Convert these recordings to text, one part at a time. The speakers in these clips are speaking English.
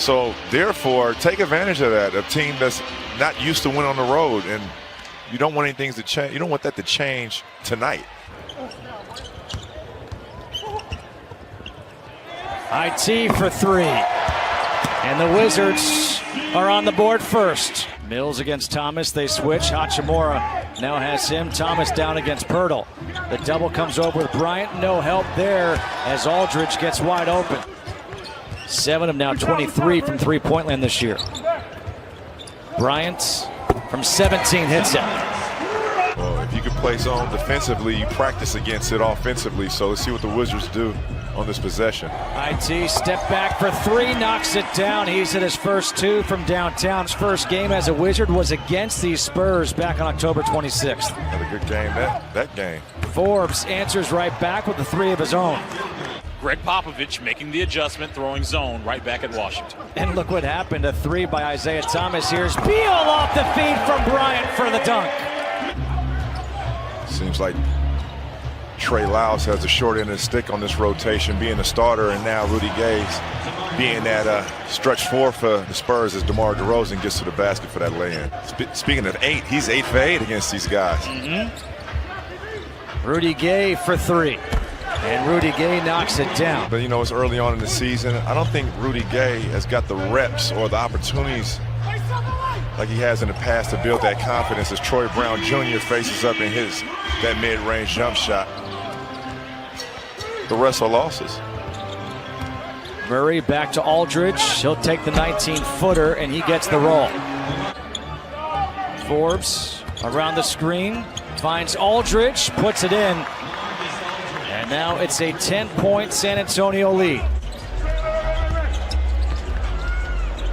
So therefore, take advantage of that. A team that's not used to win on the road, and you don't want anything to change. You don't want that to change tonight. IT for three. And the Wizards are on the board first. Mills against Thomas, they switch. Hachimura now has him. Thomas down against Pirtle. The double comes over with Bryant. No help there as Aldridge gets wide open. 7 of now 23 from three-point land this year. Bryant from 17 hits it. Well, if you can play zone defensively, you practice against it offensively. So let's see what the Wizards do on this possession. IT step back for three, knocks it down. He's hit his first 2 from downtown. His first game as a Wizard was against the Spurs back on October 26th. Had a good game that game. Forbes answers right back with the 3 of his own. Greg Popovich making the adjustment, throwing zone right back at Washington. And look what happened, a 3 by Isaiah Thomas. Here's Beal off the feed from Bryant for the dunk. Seems like Trey Lyles has the short end of the stick on this rotation, being the starter, and now Rudy Gay's being that stretch 4 for the Spurs as DeMar DeRozan gets to the basket for that lay-in. Speaking of 8, he's 8 for 8 against these guys. Rudy Gay for 3. And Rudy Gay knocks it down. But, you know, it's early on in the season. I don't think Rudy Gay has got the reps or the opportunities like he has in the past to build that confidence as Troy Brown Jr. faces up and hits that mid-range jump shot. The rest are losses. Murray back to Aldridge. He'll take the 19-footer, and he gets the roll. Forbes around the screen, finds Aldridge, puts it in. And now it's a 10-point San Antonio lead.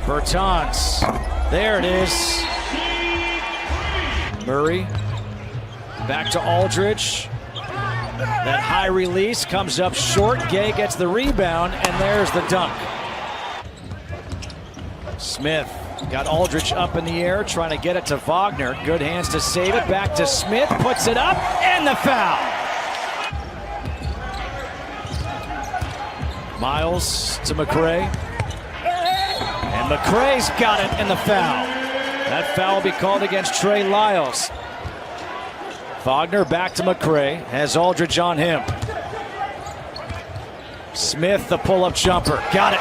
Bertans, there it is. Murray back to Aldridge. That high release comes up short. Gay gets the rebound, and there's the dunk. Smith got Aldridge up in the air, trying to get it to Wagner. Good hands to save it. Back to Smith, puts it up, and the foul. Miles to McRae. And McRae's got it in the foul. That foul will be called against Trey Lyles. Wagner back to McRae, has Aldridge on him. Smith, the pull-up jumper, got it.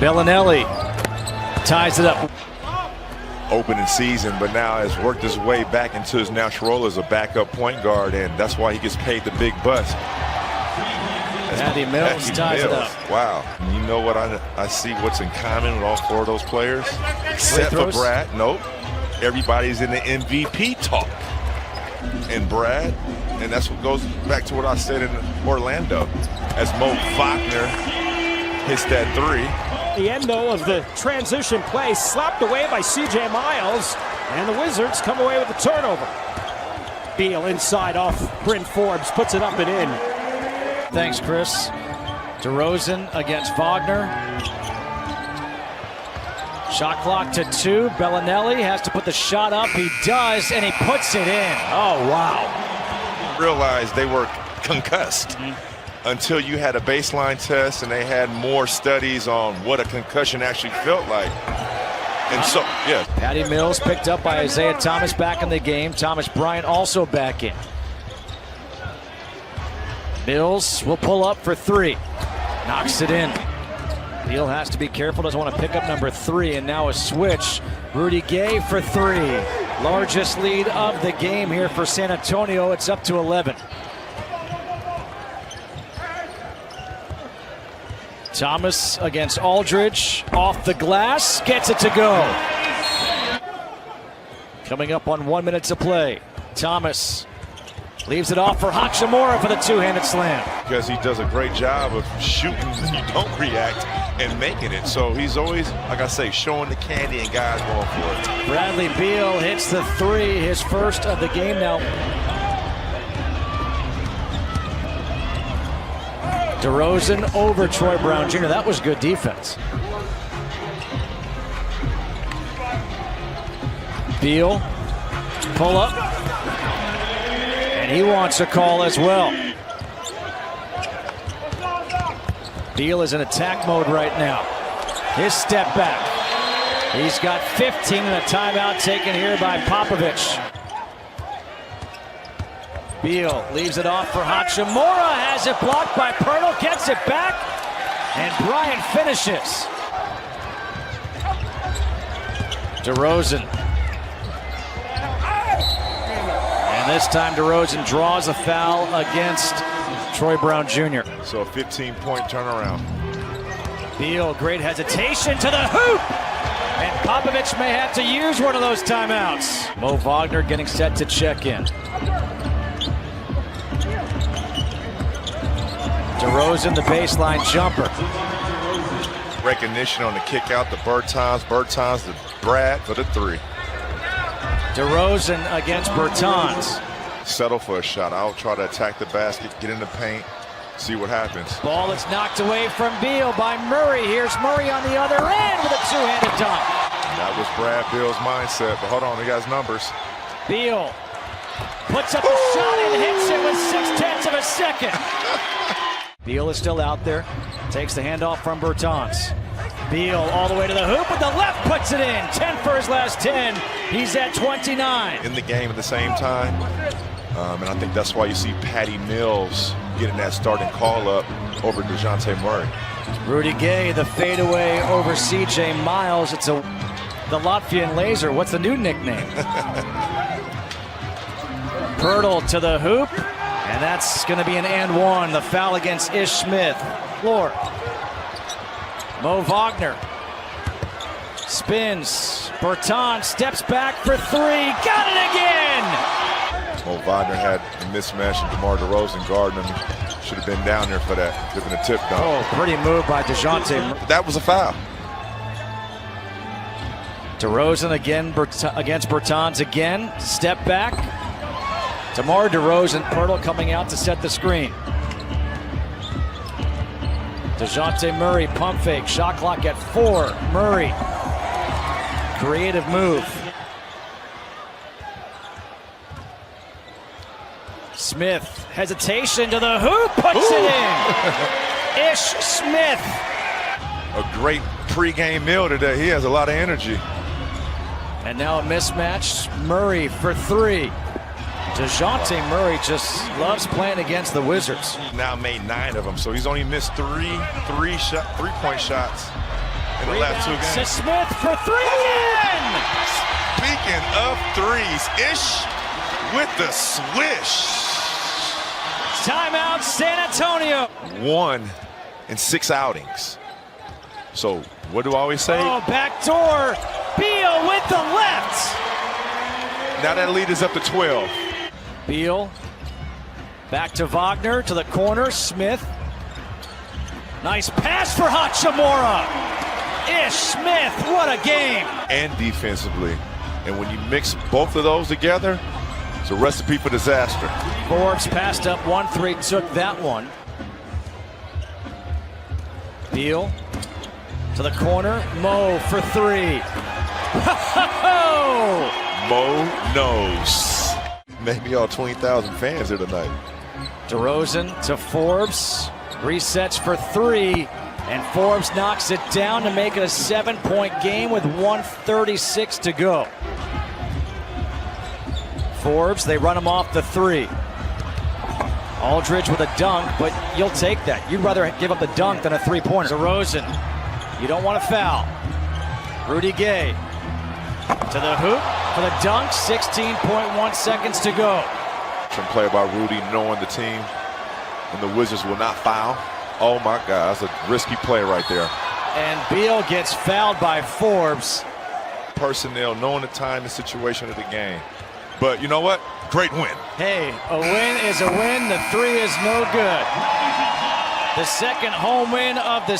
Bellinelli ties it up. Opening season, but now has worked his way back into his natural role as a backup point guard, and that's why he gets paid the big bucks. Patty Mills ties it up. Wow. You know what I see what's in common with all 4 of those players? Except for Brad. Nope. Everybody's in the MVP talk. And Brad, and that's what goes back to what I said in Orlando. As Mo Wagner hits that 3. The end, though, of the transition play slapped away by C.J. Miles, and the Wizards come away with the turnover. Beal inside off Bryn Forbes, puts it up and in. Thanks, Chris. DeRozan against Wagner. Shot clock to 2. Bellinelli has to put the shot up. He does, and he puts it in. Oh, wow. Realized they were concussed. Until you had a baseline test and they had more studies on what a concussion actually felt like. And so, yeah. Patty Mills picked up by Isaiah Thomas back in the game. Thomas Bryant also back in. Mills will pull up for 3. Knocks it in. Beal has to be careful, doesn't want to pick up number 3, and now a switch. Rudy Gay for 3. Largest lead of the game here for San Antonio. It's up to 11. Thomas against Aldridge, off the glass, gets it to go. Coming up on 1 minute to play. Thomas leaves it off for Hachimura for the 2-handed slam. Because he does a great job of shooting when you don't react and making it. So he's always, like I say, showing the candy and guys going for it. Bradley Beal hits the 3, his first of the game now. DeRozan over Troy Brown Jr. That was good defense. Beal, pull up. And he wants a call as well. Beal is in attack mode right now. His step back. He's got 15 and a timeout taken here by Popovich. Beal leaves it off for Hachimura, has it blocked by Pirtle, gets it back, and Bryant finishes. DeRozan. And this time DeRozan draws a foul against Troy Brown Jr. So a 15-point turnaround. Beal, great hesitation to the hoop. And Popovich may have to use one of those timeouts. Mo Wagner getting set to check in. DeRozan, the baseline jumper. Recognition on the kick out to Bertans to Brad for the three. DeRozan against Bertans. Settle for a shot. I'll try to attack the basket, get in the paint, see what happens. Ball is knocked away from Beal by Murray. Here's Murray on the other end with a two-handed dunk. That was Brad Beal's mindset, but hold on, he got his numbers. Beal puts up a shot and hits it with 0.6 of a second. Beal is still out there, takes the handoff from Bertans. Beal all the way to the hoop with the left, puts it in. 10 for his last 10. He's at 29. In the game at the same time, and I think that's why you see Patty Mills getting that starting call up over DeJounte Murray. Rudy Gay, the fadeaway over C.J. Miles. It's the Latvian laser. What's the new nickname? Pirtle to the hoop, and that's going to be an and one. The foul against Ish Smith. Floor. Mo Wagner spins. Bertans steps back for three. Got it again! Mo Wagner had a mismatch and DeMar DeRozan guarding him. Should have been down there for that. Given a tip dunk. Oh, pretty move by DeJounte. That was a foul. DeRozan again against Bertans again. Step back. DeMar DeRozan, Pirtle coming out to set the screen. DeJounte Murray, pump fake, shot clock at 4. Murray, creative move. Smith, hesitation to the hoop, puts it in. Ish Smith. A great pregame meal today. He has a lot of energy. And now a mismatch. Murray for 3. DeJounte Murray just loves playing against the Wizards. Now made 9 of them, so he's only missed three-point shots in the last 2 games. To Smith for 3 again! Speaking of threes, Ish with the swish. Timeout, San Antonio. 1 in 6 outings. So what do I always say? Oh, backdoor. Beal with the left. Now that lead is up to 12. Beal back to Wagner to the corner. Smith. Nice pass for Hachimura. Ish Smith, what a game. And defensively. And when you mix both of those together, it's a recipe for disaster. Forbes passed up 1-3, took that one. Beal to the corner. Mo for 3. Mo knows. Maybe all 20,000 fans here tonight. DeRozan to Forbes. Resets for 3. And Forbes knocks it down to make it a 7-point game with 1:36 to go. Forbes, they run him off the 3. Aldridge with a dunk, but you'll take that. You'd rather give up the dunk than a 3-pointer. DeRozan, you don't want to foul. Rudy Gay to the hoop for the dunk, 16.1 seconds to go. Some play by Rudy, knowing the team and the Wizards will not foul. Oh my God, that's a risky play right there. And Beal gets fouled by Forbes. Personnel, knowing the time and situation of the game. But you know what? Great win. Hey, a win is a win. The 3 is no good. The second home win of the